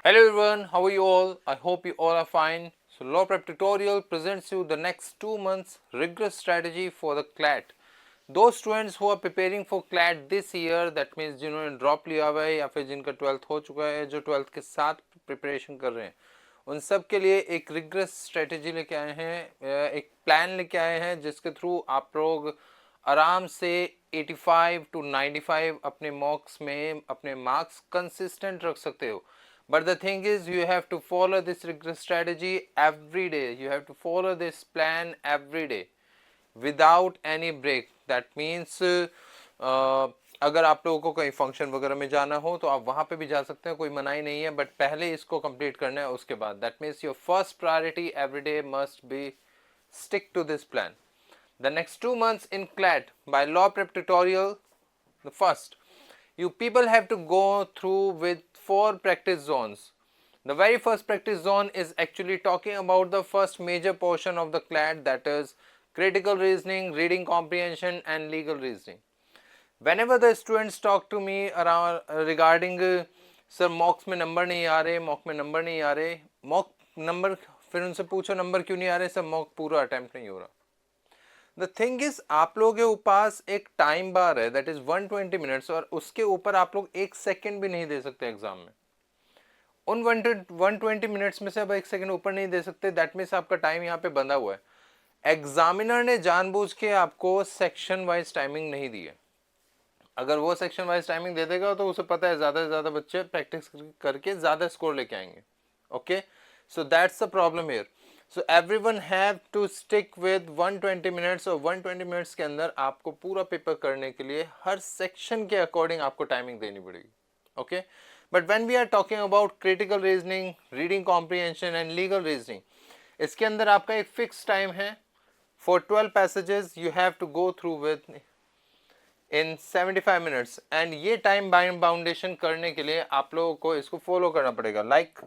Hello everyone, how are you all? I hope you all are fine. So Law Prep Tutorial presents you the next 2 months rigorous strategy for the CLAT. Those students who are preparing for CLAT this year, that means जिन्होंने drop लिया हुआ है या फिर जिनका 12th हो चुका है, जो 12th के साथ प्रिपरेशन कर रहे हैं, उन सब के लिए एक रिग्रेस स्ट्रेटेजी लेके आए हैं, एक प्लान लेके आए हैं जिसके थ्रू आप लोग आराम से 85 to 95 अपने मॉक्स में अपने मार्क्स कंसिस्टेंट रख सकते हो. But the thing is, you have to follow this rigorous strategy every day. You have to follow this plan every day without any break. That means अगर आप लोगों को कहीं फंक्शन वगैरह में जाना हो तो आप वहाँ पे भी जा सकते हैं, कोई मनाही नहीं है, बट पहले इसको कंप्लीट करना है. उसके बाद that means your first priority every day must be stick to this plan. The next 2 months in CLAT by Law Prep Tutorial, the first, you people have to go through with 4 practice zones. The very first practice zone is actually talking about the first major portion of the CLAT, that is critical reasoning, reading comprehension and legal reasoning. Whenever the students talk to me around regarding sir मॉक्स में number नहीं आ रहे, mock में number नहीं आ रहे, mock number, फिर उनसे पूछो number क्यों नहीं आ रहे, सर मॉक पूरा अटेम्प्ट नहीं हो रहा. द थिंग इज आप लोगों के पास एक टाइम बार है दैट इज 120 मिनट्स और उसके ऊपर आप लोग 1 सेकेंड भी नहीं दे सकते एग्जाम में. उन 120 मिनट्स में से अब 1 सेकेंड ऊपर नहीं दे सकते, दैट मीन्स आपका टाइम यहाँ पे बंधा हुआ है. एग्जामिनर ने जानबूझ के आपको सेक्शन वाइज टाइमिंग नहीं दी है. अगर वो सेक्शन वाइज टाइमिंग दे देगा तो उसे पता है ज़्यादा से ज़्यादा बच्चे प्रैक्टिस करके ज़्यादा स्कोर लेके आएंगे. Okay, so that's the problem here. So everyone have to stick with 120 minutes और 120 मिनट्स के अंदर आपको पूरा पेपर करने के लिए हर सेक्शन के अकॉर्डिंग आपको टाइमिंग देनी पड़ेगी. Okay, but when we are talking about critical reasoning, reading comprehension and legal reasoning, इसके अंदर आपका एक फिक्स टाइम है. For 12 passages you have to go through within 75 minutes and ये टाइम बाउंडेशन करने के लिए आप लोगों को इसको फॉलो करना पड़ेगा. Like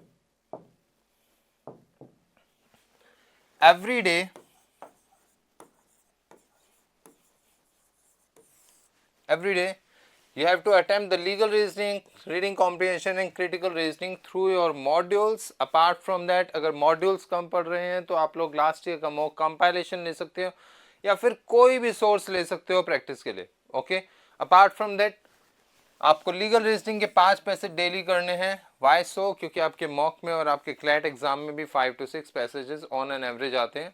every day you have to attempt the legal reasoning, reading comprehension and critical reasoning through your modules. Apart from that, अगर modules कम पढ़ रहे हैं तो आप लोग लास्ट ईयर का मॉक कंपाइलेशन ले सकते हो या फिर कोई भी सोर्स ले सकते हो प्रैक्टिस के लिए. ओके, अपार्ट फ्रॉम दैट आपको लीगल रीजनिंग के 5 पैसेज डेली करने हैं. वाई सो? क्योंकि आपके मॉक में और आपके क्लैट एग्जाम में भी 5 to 6 passages on an average आते हैं.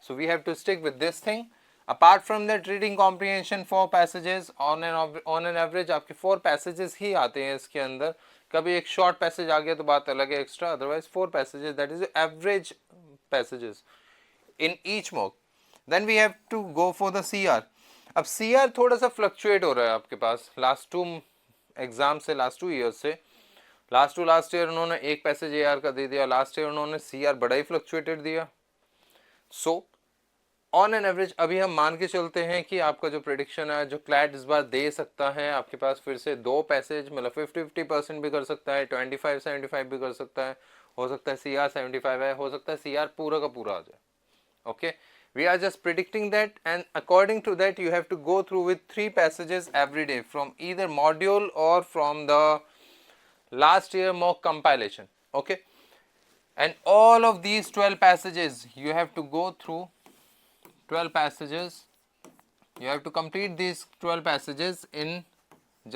So we have to stick with this thing. Apart from that reading comprehension 4 passages on an average आपके 4 पैसेजेस ही आते हैं इसके अंदर. कभी एक शॉर्ट पैसेज आ गया तो बात अलग है extra, otherwise 4 passages that is average passages in each mock. Then we have to go for the CR. अब CR थोड़ा सा फ्लक्चुएट हो रहा है आपके पास लास्ट 2 एग्जाम से, लास्ट 2 ईयर से. लास्ट ईयर उन्होंने एक पैसेज AR का दे दिया, लास्ट ईयर उन्होंने CR बड़ा ही फ्लक्चुएटेड दिया. सो ऑन एन एवरेज अभी हम मान के चलते हैं कि आपका जो प्रेडिक्शन है, जो क्लैट इस बार दे सकता है आपके पास फिर से 2 पैसेज, मतलब 50-50% भी कर सकता है, 25-75 भी कर सकता है, हो सकता है CR 75 है, हो सकता है CR पूरा का पूरा आ जाए. Okay, we are just predicting that and according to that you have to go through with 3 passages every day from either module or from the last year mock compilation. Okay, and all of these 12 passages you have to go through 12 passages. You have to complete these 12 passages in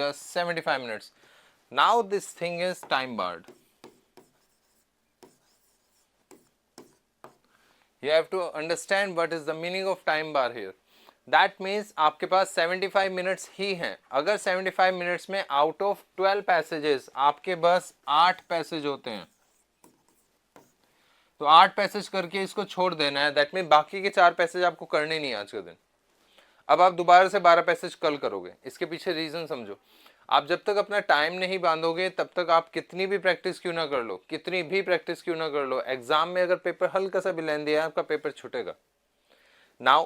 just 75 minutes. Now this thing is time barred. You have to understand what is the meaning of time bar here. That means आपके पास 75 minutes ही हैं. अगर 75 minutes में out of 12 passages आपके बस 8 passage होते हैं तो 8 passage करके इसको छोड़ देना है. दैट मीन बाकी के 4 पैसेज आपको करने नहीं आज के दिन. अब आप दोबारा से 12 पैसेज कल करोगे. इसके पीछे रीजन समझो. आप जब तक अपना टाइम नहीं बांधोगे तब तक आप कितनी भी प्रैक्टिस क्यों ना कर लो, कितनी भी प्रैक्टिस क्यों ना कर लो, एग्जाम में अगर पेपर हल्का सा भी लेंदी है आपका पेपर छूटेगा. नाउ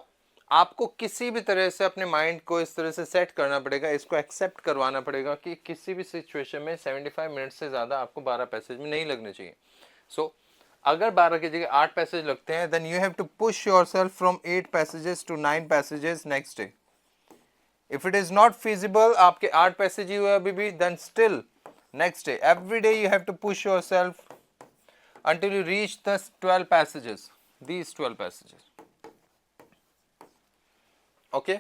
आपको किसी भी तरह से अपने माइंड को इस तरह से सेट करना पड़ेगा, इसको एक्सेप्ट करवाना पड़ेगा कि किसी भी सिचुएशन में 75 मिनट से ज़्यादा आपको 12 पैसेज में नहीं लगने चाहिए. सो अगर 12 की जगह 8 पैसेज लगते हैं then you have to push yourself from 8 passages to 9 passages next day. If it is not feasible, आपके 8 पैसेज ही हुए अभी भी, then still Next day, every day you have to push yourself until you reach the 12 passages, these 12 passages. Okay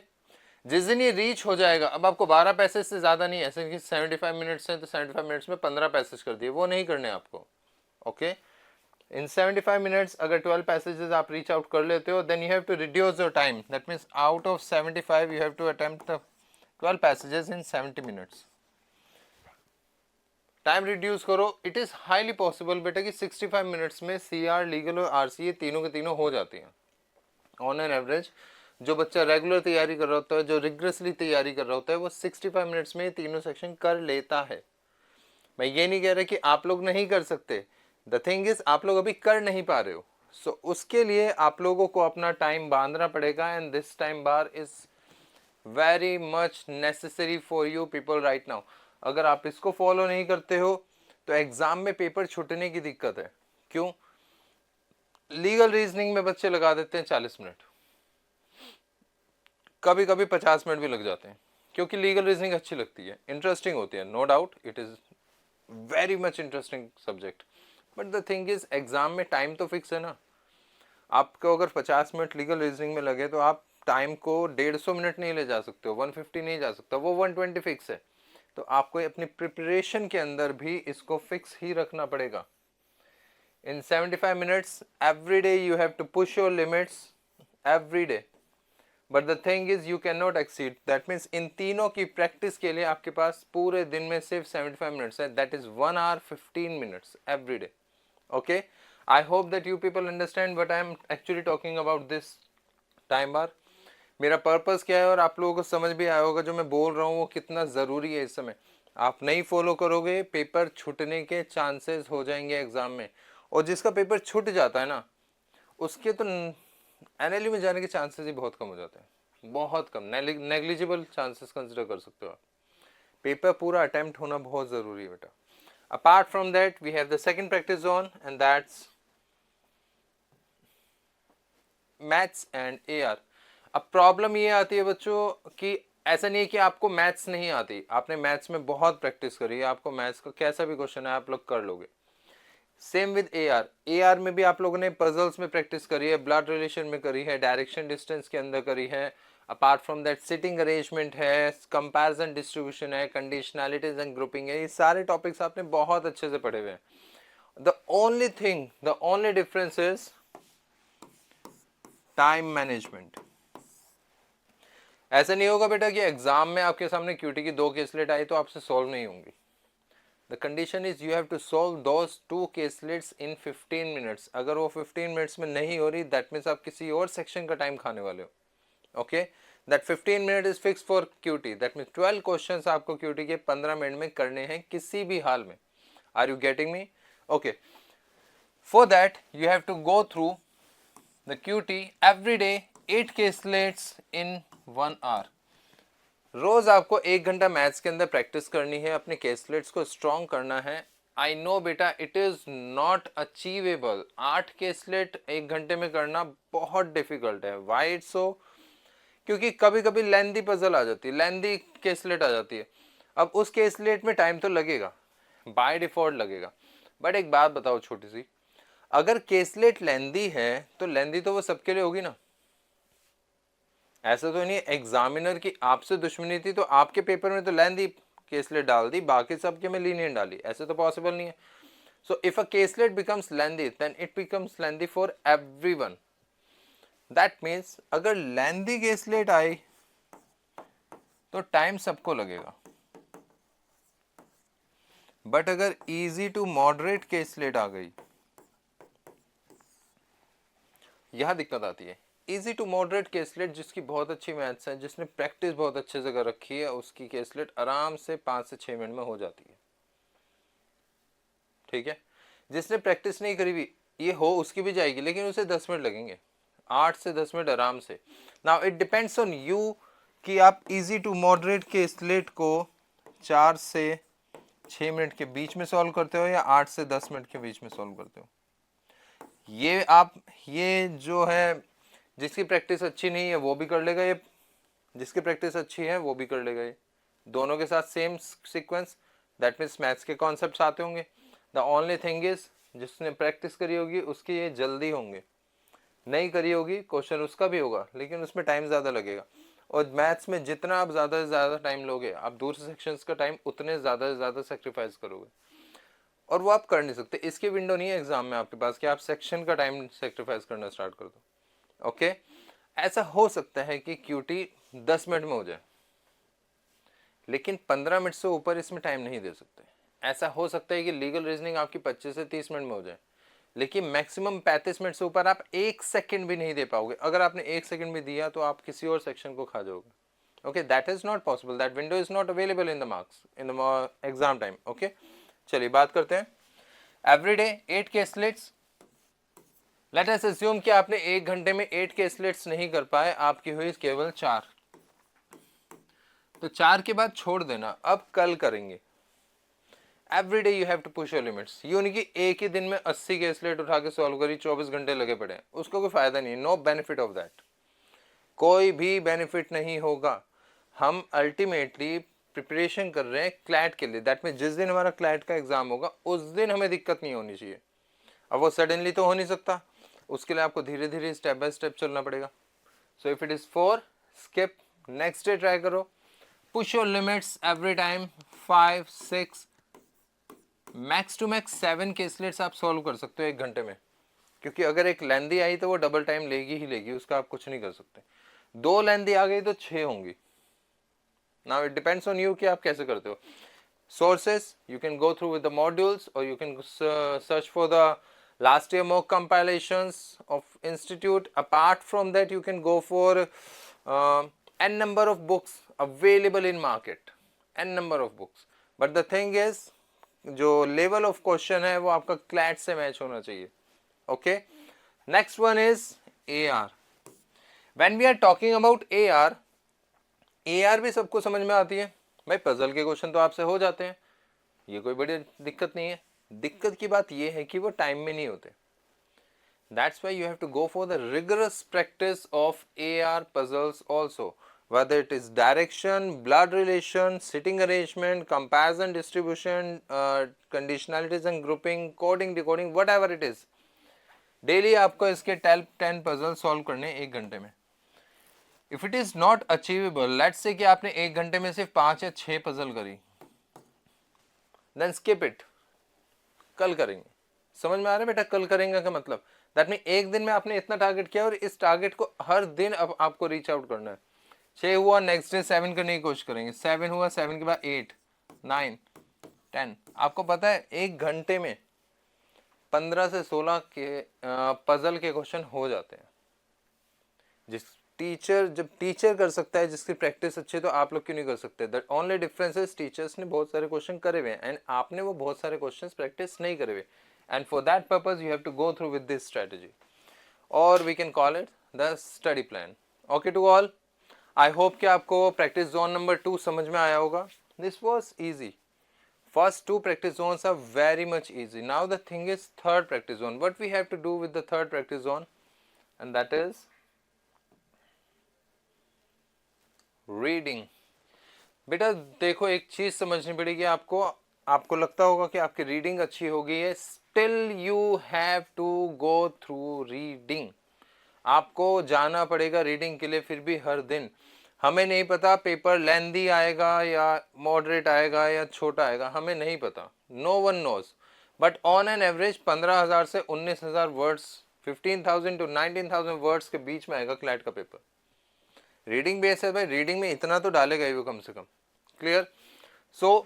जिस दिन ये reach हो जाएगा, अब आपको 12 पैसेज से ज़्यादा नहीं, ऐसे कि 75 मिनट्स हैं तो 75 मिनट्स में 15 पैसेज कर दिए, वो नहीं करने आपको. ओके इन 75 मिनट्स अगर 12 पैसेजेस आप रीच आउट कर लेते हो, then you have to reduce your time. That means out of 75 you have to attempt 12 passages in 70 minutes. Time reduce करो. इट इज़ हाईली पॉसिबल बेटा कि 65 मिनट्स में CR, legal और RC तीनों के तीनों हो जाती हैं ऑन एन एवरेज. जो बच्चा रेगुलर तैयारी कर रहा होता है, जो रिग्रेसली तैयारी कर रहा होता है, वो 65 मिनट्स में तीनों सेक्शन कर लेता है. मैं ये नहीं कह रहा कि आप लोग नहीं कर सकते. द थिंग इज आप लोग अभी कर नहीं पा रहे हो. सो उसके लिए आप लोगों को अपना टाइम बांधना पड़ेगा. And this time bar is very much necessary for you people right now. अगर आप इसको फॉलो नहीं करते हो तो एग्जाम में पेपर छूटने की दिक्कत है. क्यों? लीगल रीजनिंग में बच्चे लगा देते हैं 40 मिनट, कभी कभी 50 मिनट भी लग जाते हैं, क्योंकि लीगल रीजनिंग अच्छी लगती है, इंटरेस्टिंग होती है. No doubt it is very much interesting subject. But the thing is exam में टाइम तो फिक्स है ना. आपको अगर 50 मिनट लीगल रीजनिंग में लगे तो आप टाइम को 150 मिनट नहीं ले जा सकते हो, 150 नहीं जा सकता, वो 120 फिक्स है. तो आपको अपनी प्रिपरेशन के अंदर भी इसको फिक्स ही रखना पड़ेगा. In 75 minutes every day you have to push your limits every day. But the thing is you can not exceed. That means इन तीनों की प्रैक्टिस के लिए आपके पास पूरे दिन में सिर्फ 75 मिनट्स है. That is 1 hour 15 minutes every day. Okay, I hope that you people understand what I am actually talking about this time bar. मेरा पर्पस क्या है और आप लोगों को समझ भी आया होगा जो मैं बोल रहा हूँ वो कितना ज़रूरी है इस समय. आप नहीं फॉलो करोगे पेपर छूटने के चांसेस हो जाएंगे एग्ज़ाम में. और जिसका पेपर छूट जाता है ना, उसके तो NLU में जाने के चांसेस ही बहुत कम हो जाते हैं, बहुत कम, नेग्लिजिबल चांसेस कंसिडर कर सकते हो आप. पेपर पूरा अटेम्प्ट होना बहुत ज़रूरी है बेटा. Apart from that, we have the second practice zone, and that's maths and AR. अब प्रॉब्लम ये आती है बच्चों कि ऐसा नहीं है कि आपको मैथ्स नहीं आती, आपने मैथ्स में बहुत प्रैक्टिस करी है, आपको मैथ्स का कैसा भी क्वेश्चन है आप लोग कर लोगे. सेम विद AR में भी आप लोगों ने पजल्स में प्रैक्टिस करी है, ब्लड रिलेशन में करी है, डायरेक्शन डिस्टेंस के अंदर करी है. Apart from that sitting arrangement है, कंपैरिजन डिस्ट्रीब्यूशन है, कंडीशनैलिटीज एंड ग्रुपिंग है. ये सारे टॉपिक्स आपने बहुत अच्छे से पढ़े हुए हैं. The only difference is time management. ऐसा नहीं होगा बेटा कि एग्जाम में आपके सामने QT की 2 केसलेट आई तो आपसे सॉल्व नहीं होंगी. The condition is you have to solve those 2 caselets in 15 minutes. अगर वो 15 मिनट्स में नहीं हो रही, दैट मीन्स आप किसी और सेक्शन का टाइम खाने वाले हो. Okay, that 15 minute is fix for QT. That means 12 questions आपको QT के 15 मिनट में करने हैं किसी भी हाल में. Are you getting me? Okay, for that you have to go through the QT every day 8 caselets in 1 hour. रोज आपको 1 घंटा मैथ्स के अंदर प्रैक्टिस करनी है, अपने केसलेट्स को स्ट्रॉन्ग करना है. आई नो बेटा it is not achievable. 8 caselet 1 घंटे में करना बहुत डिफिकल्ट है. Why it's so? क्योंकि कभी कभी लेंदी पजल आ जाती है, लेंदी केसलेट आ जाती है. अब उस केसलेट में टाइम तो लगेगा, बाय डिफॉल्ट लगेगा. बट एक बात बताओ छोटी सी, अगर केसलेट लेंदी है तो लेंदी तो वो सबके लिए होगी ना. ऐसा तो नहीं एग्जामिनर की आपसे दुश्मनी थी तो आपके पेपर में तो लेंदी केसलेट डाल दी, बाकी सबके में लीनियंट डाली. ऐसे तो पॉसिबल नहीं है. So if a caselet becomes lengthy then it becomes lengthy for everyone. That means अगर लेंदी केसलेट आई तो टाइम सबको लगेगा. बट अगर इजी टू मॉडरेट केसलेट आ गई, यह दिक्कत आती है. इजी टू मॉडरेट केसलेट जिसकी बहुत अच्छी मैथ्स है, जिसने प्रैक्टिस बहुत अच्छे से कर रखी है, उसकी केसलेट आराम से 5 से 6 मिनट में हो जाती है. ठीक है, जिसने प्रैक्टिस नहीं करी हुई ये हो उसकी भी जाएगी, लेकिन उसे 10 मिनट लगेंगे, 8 से 10 मिनट आराम से. Now it depends on you कि आप इजी टू मॉडरेट केसलेट को 4 से 6 मिनट के बीच में सॉल्व करते हो या 8 से 10 मिनट के बीच में सॉल्व करते हो. ये जो है जिसकी प्रैक्टिस अच्छी नहीं है वो भी कर लेगा, ये जिसकी प्रैक्टिस अच्छी है वो भी कर लेगा. ये दोनों के साथ same sequence, that means maths के कॉन्सेप्ट्स आते होंगे। द ओनली थिंग इज जिसने प्रैक्टिस करी होगी उसकी ये जल्दी होंगे, नहीं करी होगी क्वेश्चन उसका भी होगा लेकिन उसमें टाइम ज़्यादा लगेगा। और मैथ्स में जितना आप ज़्यादा से ज़्यादा टाइम लोगे, आप दूसरे सेक्शंस का टाइम उतने ज़्यादा से ज़्यादा सेक्रीफाइस करोगे, और वो आप कर नहीं सकते। इसकी विंडो नहीं है एग्जाम में आपके पास कि आप सेक्शन का टाइम सेक्रीफाइस करना स्टार्ट कर दो। ओके, ऐसा हो सकता है कि क्यूटी 10 मिनट में हो जाए, लेकिन 15 मिनट से ऊपर इसमें टाइम नहीं दे सकते। ऐसा हो सकता है कि लीगल रीजनिंग आपकी 25 से 30 मिनट में हो जाए, लेकिन मैक्सिमम 35 मिनट से ऊपर आप 1 सेकंड भी नहीं दे पाओगे। अगर आपने 1 सेकंड भी दिया तो आप किसी और सेक्शन को खा जाओगे। Okay, that is not possible, that window is not available in the marks in the exam time. Okay, चलिए बात करते हैं एवरीडे 8 केसलेट्स। लेट अस अज्यूम कि आपने 1 घंटे में 8 केसलेट्स नहीं कर पाए, आपकी हुई केवल 4, तो 4 के बाद छोड़ देना, अब कल करेंगे। Everyday you have to push your limits. ये नहीं कि एक ही दिन में 80 केसलेट उठा के सॉल्व करी, 24 घंटे लगे पड़े, उसको कोई फायदा नहीं है। नो बेनिफिट ऑफ दैट, कोई भी बेनिफिट नहीं होगा। हम अल्टीमेटली प्रिपरेशन कर रहे हैं क्लैट के लिए, दैट मीन जिस दिन हमारा क्लैट का एग्जाम होगा उस दिन हमें दिक्कत नहीं होनी चाहिए। अब वो सडनली तो हो नहीं सकता, उसके लिए आपको धीरे धीरे स्टेप बाय स्टेप चलना पड़ेगा। So if it is 4, skip, next day try करो, push your limits every time. 5, 6, max to max 7 caselets आप सॉल्व कर सकते हो 1 घंटे में, क्योंकि अगर एक लेंदी आई तो वो डबल टाइम लेगी ही लेगी, उसका आप कुछ नहीं कर सकते। 2 लेंदी आ गई तो 6 होंगी। Now it depends on you कि आप कैसे करते हो। sources you can go through with the modules, or you can search for the last year mock compilations of institute. Apart from that you can go for n number of books available in market, n number of books, but the thing is जो level of question है वो आपका क्लैट से match होना चाहिए। Okay, next one is AR। When we are talking about AR भी सबको समझ में आती है भाई, पजल के क्वेश्चन तो आपसे हो जाते हैं, ये कोई बड़ी दिक्कत नहीं है। दिक्कत की बात ये है कि वो टाइम में नहीं होते। That's why you have to go for the rigorous practice of AR puzzles also, whether it is direction, blood relation, sitting arrangement, comparison, distribution, conditionalities and grouping, coding, decoding, whatever it is, daily आपको इसके 10 puzzle solve करने 1 घंटे में। If it is not achievable, let's say कि आपने 1 घंटे में सिर्फ 5 या 6 पजल करी, देन स्किप इट, कल करेंगे। समझ में आ रहा है बेटा, कल करेंगे का मतलब दैट मीन एक दिन में आपने इतना टारगेट किया और इस टारगेट को हर दिन अब आपको रीच आउट करना है। 6 हुआ, नेक्स्ट डे 7 करने की कोशिश करेंगे, 7 हुआ, 7 के बाद 8, 9, 10। आपको पता है 1 घंटे में 15 से 16 के पजल के क्वेश्चन हो जाते हैं। जब टीचर कर सकता है, जिसकी प्रैक्टिस अच्छी है, तो आप लोग क्यों नहीं कर सकते? That only difference is teachers ने बहुत सारे क्वेश्चन करे हुए हैं एंड आपने वो बहुत सारे क्वेश्चंस प्रैक्टिस नहीं करे हुए, and for that purpose you have to go through with this strategy, और we can call it the study plan. Okay to all, I hope कि आपको प्रैक्टिस जोन नंबर 2 समझ में आया होगा। This was easy. First 2 practice zones are very much easy. Now the thing is third practice zone. What we have to do with the third practice zone, and that is reading. बेटा देखो, एक चीज समझनी पड़ेगी आपको। आपको लगता होगा कि आपकी रीडिंग अच्छी हो गई है, still you have to go through reading. आपको जाना पड़ेगा रीडिंग के लिए फिर भी हर दिन। हमें नहीं पता पेपर लेंदी आएगा या मॉडरेट आएगा या छोटा आएगा, हमें नहीं पता, no one knows, but on an average 15,000 से 19,000 वर्ड्स, 15,000 to 19,000 वर्ड्स के बीच में आएगा क्लैट का पेपर। रीडिंग बेस है भाई, रीडिंग में इतना तो डालेगा ही वो कम से कम। Clear? So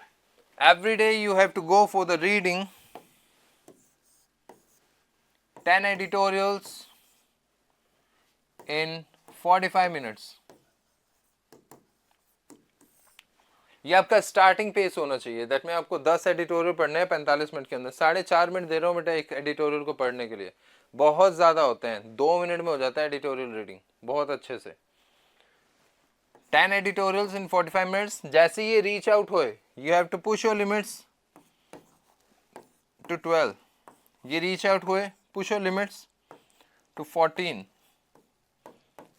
every day you have to go for the reading 10 editorials in 45 minutes. ये आपका स्टार्टिंग पेस होना चाहिए। दैट में आपको 10 एडिटोरियल पढ़ने हैं 45 मिनट के अंदर। 4.5 मिनट दे रहा हूँ बेटा एक एडिटोरियल को पढ़ने के लिए, बहुत ज्यादा होते हैं। 2 मिनट में हो जाता है एडिटोरियल रीडिंग बहुत अच्छे से। 10 एडिटोरियल्स इन 45 मिनट्स। जैसे ये रीच आउट होए, you have to push your limits to 12। ये रीच आउट हुए, push your limits to 14,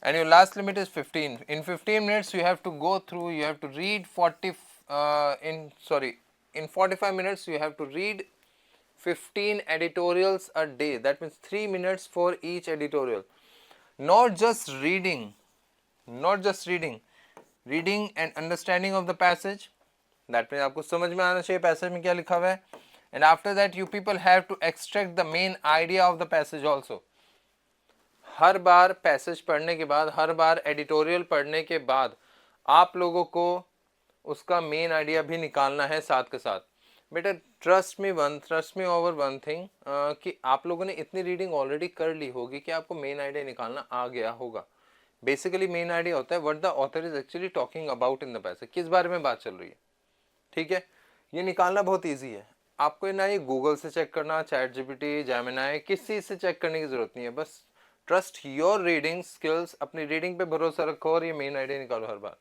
and your last limit is 15. In 15 minutes you have to go through, you have to read 40 in sorry in 45 minutes you have to read 15 editorials a day. That means 3 minutes for each editorial. Not just reading, reading and understanding of the passage. That means आपको समझ में आना चाहिए passage में क्या लिखा हुआ है. And after that you people have to extract the main idea of the passage also. Her bar passage पढ़ने के बाद, हर बार एडिटोरियल पढ़ने के बाद आप लोगों को उसका मेन आइडिया भी निकालना है साथ के साथ. बेटा trust me over one thing कि आप लोगों ने इतनी रीडिंग ऑलरेडी कर ली होगी कि आपको मेन आइडिया निकालना आ गया होगा. बेसिकली मेन आइडिया होता है what the author is actually talking about in the passage, किस बारे में बात चल रही है. ठीक है, ये निकालना बहुत ईजी है. आपको ना ये गूगल से चेक करना, चैट जीपीटी, जेमिनी, किसी से चेक करने की जरूरत नहीं है. बस ट्रस्ट योर रीडिंग स्किल्स, अपनी रीडिंग पे भरोसा रखो और ये मेन आइडिया निकालो हर बार.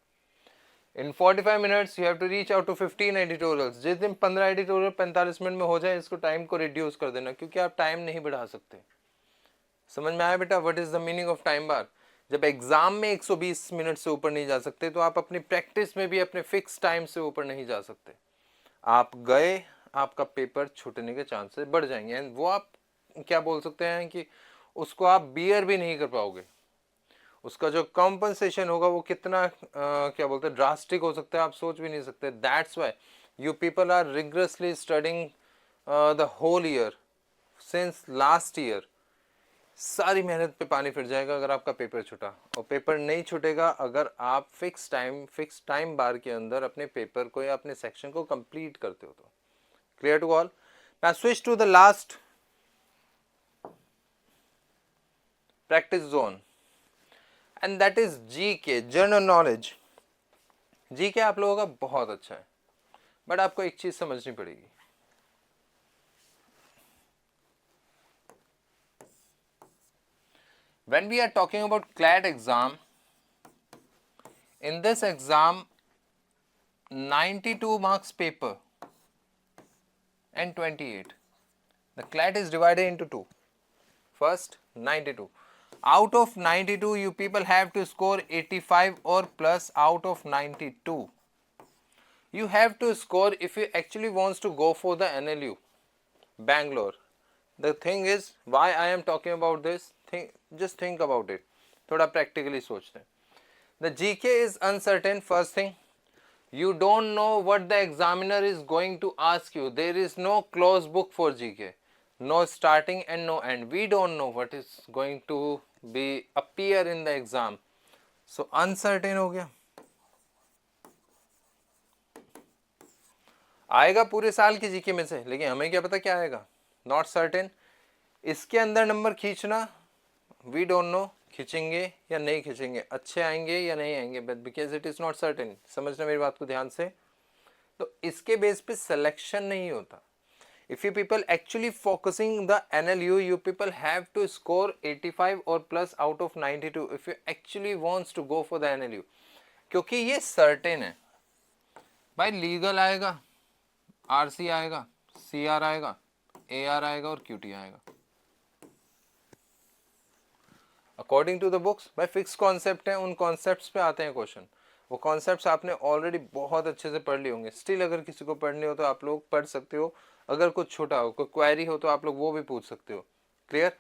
In 45 minutes you have to reach out to 15 editorials. जिस दिन 15 एडिटोरियल 45 मिनट में हो जाए, इसको टाइम को रिड्यूस कर देना, क्योंकि आप टाइम नहीं बढ़ा सकते. समझ में आया बेटा what is the meaning of time bar. जब एग्जाम में 120 मिनट से ऊपर नहीं जा सकते, तो आप अपनी प्रैक्टिस में भी अपने फिक्स टाइम से ऊपर नहीं जा सकते. आप गए, आपका पेपर छूटने के चांसेस बढ़ जाएंगे. एंड वो आप क्या बोल सकते हैं कि उसको आप बियर भी नहीं कर पाओगे. उसका जो कॉम्पनसेशन होगा वो कितना क्या बोलते हैं ड्रास्टिक हो सकता है, आप सोच भी नहीं सकते. That's why you people are rigorously studying the whole year since last year. सारी मेहनत पे पानी फिर जाएगा अगर आपका पेपर छूटा. और पेपर नहीं छूटेगा अगर आप फिक्स टाइम बार के अंदर अपने पेपर को या अपने सेक्शन को कंप्लीट करते हो. तो clear to all. Now switch to the last practice zone, and that is GK, general knowledge. GK आप लोगों का बहुत अच्छा है, बट आपको एक चीज समझनी पड़ेगी. When we are talking about CLAT exam, in this exam 92 marks paper and 28. The CLAT is divided into two. First 92. Out of 92 you people have to score 85 or plus out of 92. You have to score if you actually wants to go for the NLU, Bangalore. The thing is, why I am talking about this, just think about it. थोड़ा practically सोचते हैं. The GK is uncertain. First thing, you don't know what the examiner is going to ask you. There is no closed book for GK, no starting and no end. We don't know what is going to be appear in the exam. So uncertain हो गया. आएगा पूरे साल की GK में से, लेकिन हमें क्या पता क्या आएगा. Not certain. इसके अंदर नंबर खींचना, वी डोंट नो खींचेंगे या नहीं खींचेंगे, अच्छे आएंगे या नहीं आएंगे, but because it is not certain. समझना मेरी बात को ध्यान से. तो इसके बेस पे सिलेक्शन नहीं होता. If you people actually focusing the NLU, you people have to score 85 or plus out of 92 if you actually wants to go for the NLU, क्योंकि ये सर्टेन है भाई. लीगल आएगा, RC आएगा, CR आएगा, AR आएगा और QT आएगा. अकॉर्डिंग टू द बुक्स भाई फिक्स कॉन्सेप्ट है, उन कॉन्सेप्ट्स पे आते हैं क्वेश्चन. वो कॉन्सेप्ट्स आपने ऑलरेडी बहुत अच्छे से पढ़ लिए होंगे. स्टिल अगर किसी को पढ़ने हो तो आप लोग पढ़ सकते हो. अगर कुछ छोटा हो, कोई क्वेरी हो तो आप लोग वो भी पूछ सकते हो. क्लियर.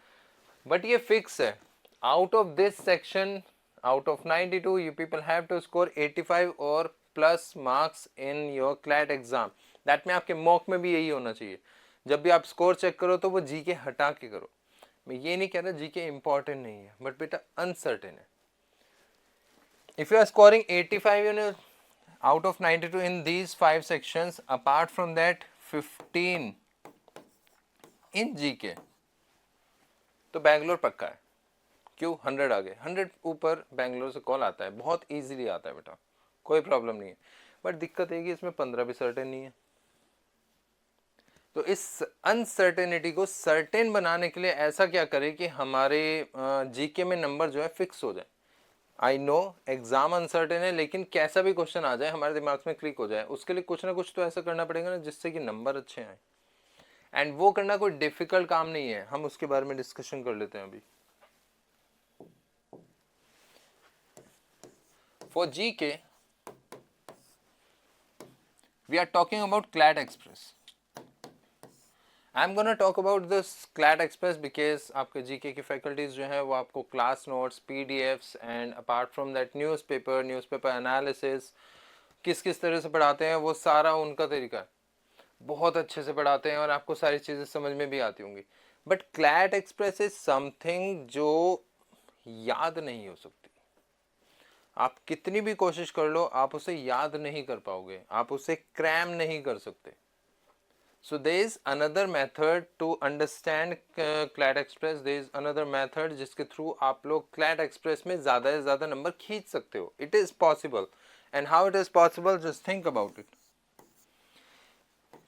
बट ये फिक्स है. Out of this section, out of 92 you people have to score 85 और plus marks in your CLAT exam. That में आपके मॉक में भी यही होना चाहिए. जब भी आप स्कोर चेक करो तो वो जीके हटा के करो. मैं ये नहीं कह रहा जीके इंपॉर्टेंट नहीं है, बट बेटा अनसर्टेन है. If you are scoring 85 out of 92 in these 5 sections, apart from that 15 in GK, तो बैंगलोर पक्का है. क्यों? 100 आ गए. 100 ऊपर बैंगलोर से कॉल आता है, बहुत इजीली आता है बेटा, कोई प्रॉब्लम नहीं है. बट दिक्कत है कि इसमें 15 भी सर्टेन नहीं है. तो इस अनसर्टेनिटी को सर्टेन बनाने के लिए ऐसा क्या करें कि हमारे जीके में नंबर जो है फिक्स हो जाए. आई नो एग्जाम अनसर्टेन है, लेकिन कैसा भी क्वेश्चन आ जाए हमारे दिमाग में क्लिक हो जाए, उसके लिए कुछ ना कुछ तो ऐसा करना पड़ेगा ना जिससे कि नंबर अच्छे आए. एंड वो करना कोई डिफिकल्ट काम नहीं है. हम उसके बारे में डिस्कशन कर लेते हैं अभी. For GK We are talking about CLAT Express. I'm gonna talk about this CLAT Express because आपके GK की faculties जो हैं वो आपको class notes, PDFs and apart from that newspaper analysis किस किस तरह से पढ़ाते हैं वो सारा उनका तरीका है. बहुत अच्छे से पढ़ाते हैं और आपको सारी चीज़ें समझ में भी आती होंगी. But CLAT Express is something जो याद नहीं हो सकती. आप कितनी भी कोशिश कर लो आप उसे याद नहीं कर पाओगे, आप उसे क्रैम नहीं कर सकते. So there is another method to understand CLAT Express. There is another method जिसके थ्रू आप लोग CLAT Express में ज़्यादा से ज़्यादा नंबर खींच सकते हो. It is possible. And how it is possible? Just think about it.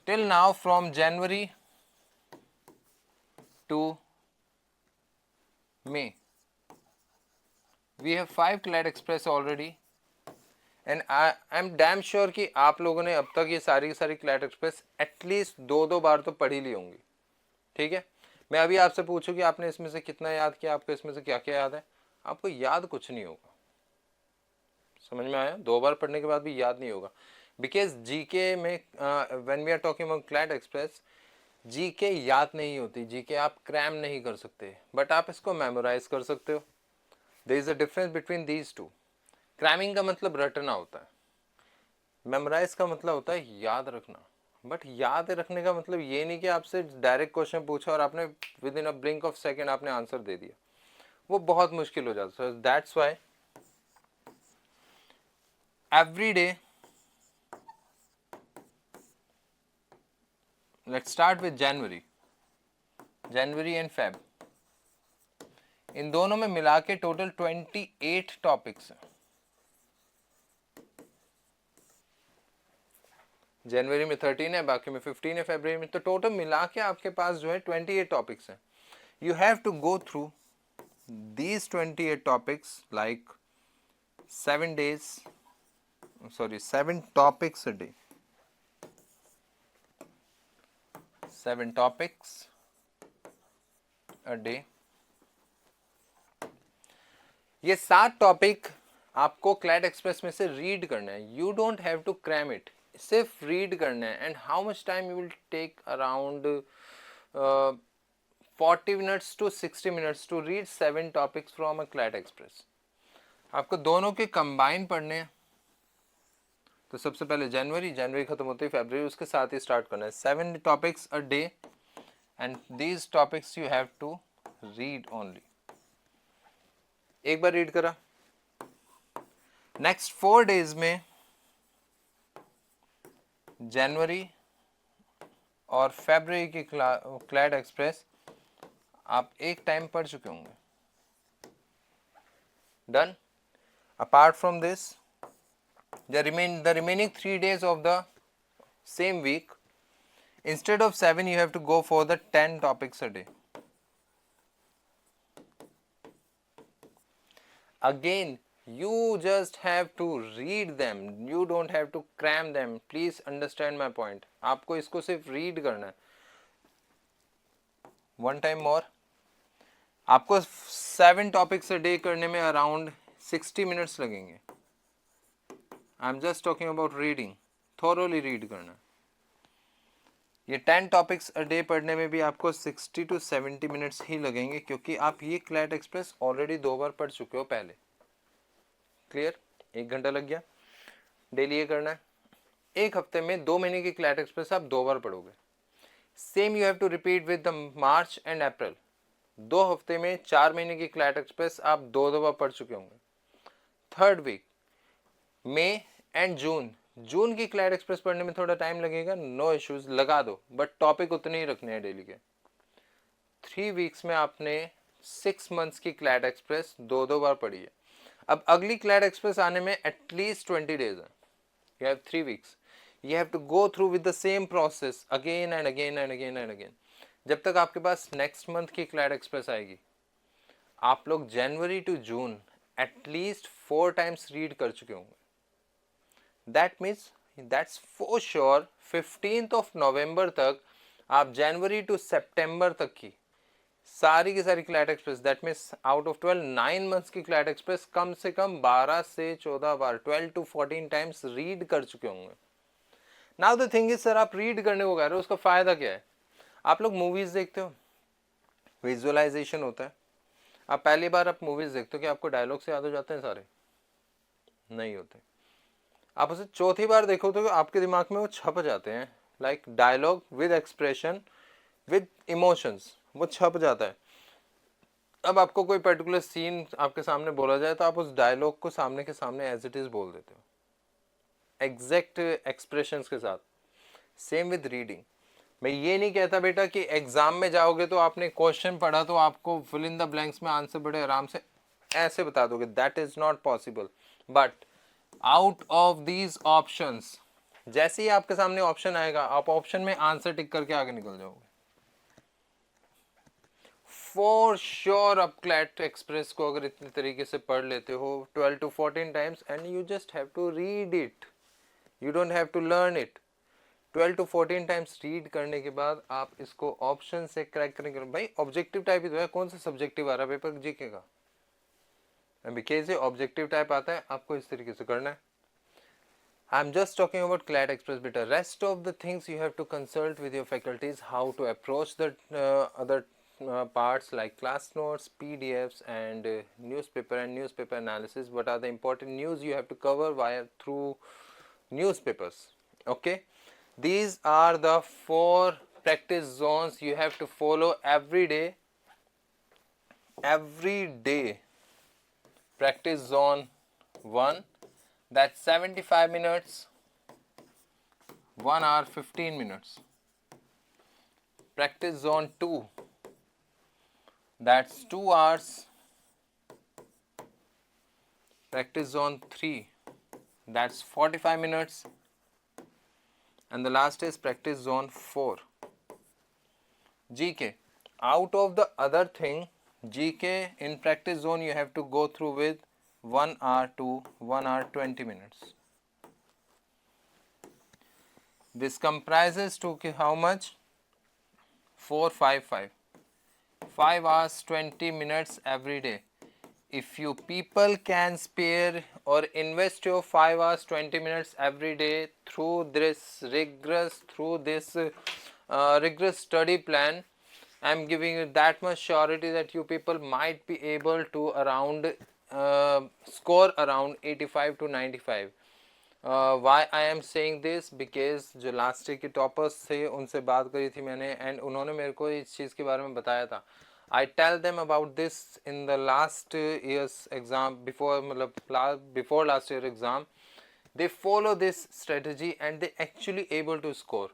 Till now, from January to May, we have 5 CLAT Express already. And I am damn sure कि आप लोगों ने अब तक ये सारी की सारी CLAT Express एटलीस्ट 2 बार तो पढ़ी ली होंगी. ठीक है, मैं अभी आपसे पूछूं कि आपने इसमें से कितना याद किया, आपको इसमें से क्या क्या याद है. आपको याद कुछ नहीं होगा. समझ में आया? 2 बार पढ़ने के बाद भी याद नहीं होगा. बिकॉज जीके में when we are talking about CLAT Express, GK याद नहीं होती. जीके आप क्रैम नहीं कर सकते, बट आप इसको मेमोराइज कर सकते हो. There is a difference between these two. Cramming का मतलब रटना होता है, मेमोराइज का मतलब होता है याद रखना. बट याद रखने का मतलब ये नहीं कि आपसे डायरेक्ट क्वेश्चन पूछा और आपने within a blink of second आपने आंसर दे दिया. वो बहुत मुश्किल हो जाता है. That's why every day, let's start with January and Feb. इन दोनों में मिला के टोटल 28 टॉपिक्स हैं. जनवरी में 13 है, बाकी में 15 है फरवरी में. तो टोटल मिला के आपके पास जो है 28 टॉपिक्स हैं. You have to go through these 28 topics like 7 topics a day. 7 topics a day. ये 7 टॉपिक आपको CLAT Express में से रीड करना है. You don't have to cram it, सिर्फ रीड करना है. And how much time you will take? Around 40 minutes to 60 minutes to read 7 topics from a CLAT Express. आपको दोनों के कंबाइन पढ़ने हैं. तो सबसे पहले जनवरी खत्म होती है फरवरी, उसके साथ ही स्टार्ट करना है. 7 topics a day and these topics you have to read only. एक बार रीड करा. नेक्स्ट 4 डेज में जनवरी और फरवरी की CLAT Express आप एक टाइम पढ़ चुके होंगे. Done. Apart from this, the remaining 3 days of the same week, instead of 7 you have to go for the 10 topics a day. Again, you just have to read them, you don't have to cram them. Please understand my point. आपको इसको सिर्फ read करना है. One time more, आपको 7 topics a day करने में around 60 minutes लगेंगे. I am just talking about reading. Thoroughly read करना. ये 10 टॉपिक्स अ डे पढ़ने में भी आपको 60 टू 70 मिनट्स ही लगेंगे, क्योंकि आप ये CLAT Express ऑलरेडी 2 बार पढ़ चुके हो पहले. क्लियर? 1 घंटा लग गया. डेली ये करना है. एक हफ्ते में 2 महीने की CLAT Express आप 2 बार पढ़ोगे. Same you have to repeat with the March and April. 2 हफ्ते में 4 महीने की CLAT Express आप 2 बार पढ़ चुके होंगे. Third week May and June की CLAT Express पढ़ने में थोड़ा टाइम लगेगा. नो इश्यूज, लगा दो, बट टॉपिक उतने ही रखने हैं डेली के. 3 वीक्स में आपने 6 मंथ्स की CLAT Express 2 बार पढ़ी है. अब अगली CLAT Express आने में एटलीस्ट 20 डेज है. You have 3 weeks. You have to go through with the same process again and again and again and again. जब तक आपके पास नेक्स्ट मंथ की CLAT Express आएगी, आप लोग January to June at least 4 times read कर चुके होंगे. That means that's for sure 15th of November तक आप जनवरी टू सितंबर तक की सारी CLAT Express, that means out of 12, 9 months की CLAT Express कम से कम 12 से 14 बार, 12 to 14 टाइम्स रीड कर चुके होंगे. Now the thing is sir आप रीड करने को कह रहे हो, उसका फायदा क्या है? आप लोग मूवीज देखते हो, विजुअलाइजेशन होता है। आप पहली बार आप मूवीज देखते हो कि आपको डायलॉग से याद हो जाते हैं सारे? नहीं होते। आप उसे चौथी बार देखो तो आपके दिमाग में वो छप जाते हैं, like dialogue with expression with emotions, वो छप जाता है। अब आपको कोई पर्टिकुलर सीन आपके सामने बोला जाए तो आप उस डायलॉग को सामने के सामने एज इट इज बोल देते हो, एग्जैक्ट एक्सप्रेशंस के साथ। Same with reading. मैं ये नहीं कहता बेटा कि एग्जाम में जाओगे तो आपने क्वेश्चन पढ़ा तो आपको फिल इन द ब्लैंक्स में आंसर बड़े आराम से ऐसे बता दोगे, that is not possible. But out of these options, जैसे ही आपके सामने ऑप्शन आएगा आप ऑप्शन में आंसर टिक करके आगे निकल जाओगे फॉर श्योर। आप क्लैट एक्सप्रेस को अगर इतने तरीके से पढ़ लेते हो 12 to 14 times, and you just have to read it, you don't have to learn it. 12 to 14 times read करने के बाद आप इसको ऑप्शन से क्रैक करेंगे। भाई ऑब्जेक्टिव टाइप ही तो है, कौन सा सब्जेक्टिव आ रहा है पेपर जीके का? बीके से ऑब्जेक्टिव टाइप आता है, आपको इस तरीके से करना है। I'm just talking about CLAT Express beta. Rest of the things you have to consult with your faculties, how to approach the other parts like class notes, PDFs, and newspaper analysis. What are the important news you have to cover via through newspapers? Okay, these are the 4 practice zones you have to follow every day. Every day, practice zone 1. That's 75 minutes, 1 hour 15 minutes. Practice zone 2, that's 2 hours. Practice zone 3, that's 45 minutes. And the last is practice zone 4. GK. Out of the other thing, GK in practice zone you have to go through with 1 hour to 1 hour 20 minutes. This comprises to how much? 4, 5, 5. 5 hours 20 minutes every day. If you people can spare or invest your 5 hours 20 minutes every day through this rigorous study plan, I am giving you that much surety that you people might be able to around score around 85 to 95. Why I am saying this? Because जो last year के toppers थे उनसे बात करी थी मैंने, and उन्होंने मेरे को इस चीज़ के बारे में बताया था. I tell them about this in the last year's exam, before last year exam. They follow this strategy and they actually able to score.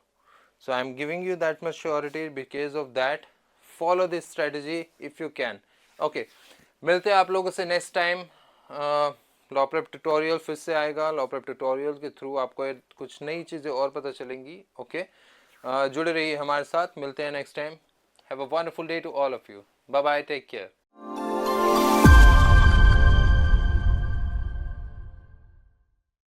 So I am giving you that much surety because of that. Follow this strategy if you can. Okay, मिलते हैं आप लोगों से next time. Law prep tutorial फिर से आएगा. Law prep tutorial के through आपको कुछ नई चीज़ें और पता चलेंगी. ओके, जुड़े रहिए हमारे साथ. मिलते हैं next time. Have a wonderful day to all of you. Bye bye, take care.